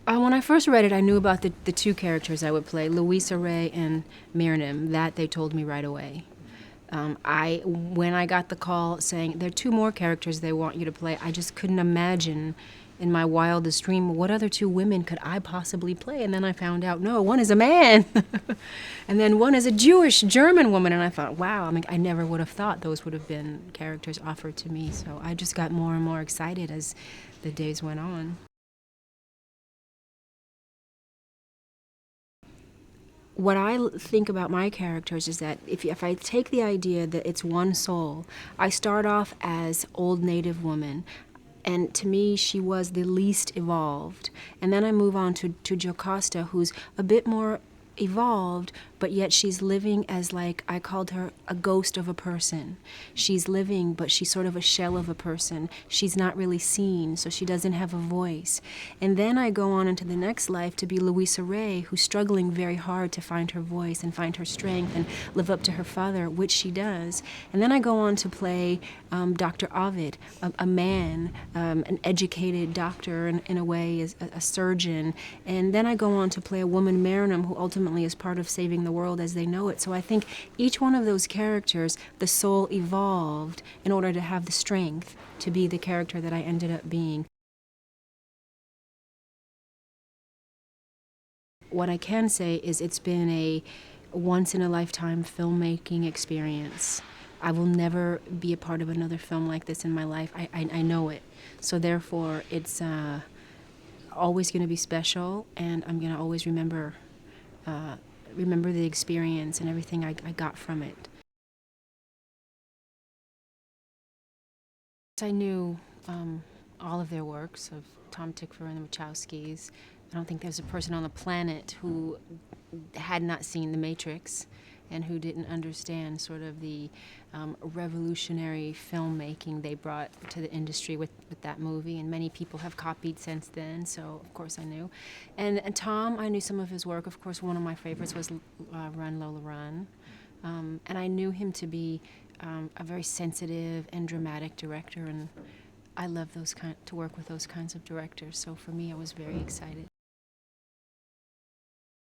When I first read it, I knew about the two characters I would play, Louisa Ray and Miriam. That they told me right away. When I got the call saying there are two more characters they want you to play, I just couldn't imagine in my wildest dream what other two women could I possibly play. And then I found out, no, one is a man, and then one is a Jewish German woman. And I thought, wow, I mean, I never would have thought those would have been characters offered to me. So I just got more and more excited as the days went on. What I think about my characters is that if I take the idea that it's one soul, I start off as old native woman, and to me she was the least evolved. And then I move on to Jocasta, who's a bit more evolved, but yet she's living as, like, I called her a ghost of a person. She's living, but she's sort of a shell of a person. She's not really seen, so she doesn't have a voice. And then I go on into the next life to be Louisa Ray, who's struggling very hard to find her voice and find her strength and live up to her father, which she does. And then I go on to play Dr. Ovid, a man, an educated doctor in a way, a surgeon. And then I go on to play a woman, Marinum, who ultimately is part of saving the world as they know it. So I think each one of those characters, the soul evolved in order to have the strength to be the character that I ended up being. What I can say is it's been a once-in-a-lifetime filmmaking experience. I will never be a part of another film like this in my life. I know it. So therefore, it's always going to be special, and I'm going to always remember the experience and everything I got from it. I knew all of their works, of Tom Tykwer and the Wachowskis. I don't think there's a person on the planet who had not seen The Matrix and who didn't understand sort of the revolutionary filmmaking they brought to the industry with that movie. And many people have copied since then, so of course I knew. And Tom, I knew some of his work. Of course, one of my favorites was Run, Lola, Run. And I knew him to be a very sensitive and dramatic director, and I love to work with those kinds of directors. So for me, I was very excited.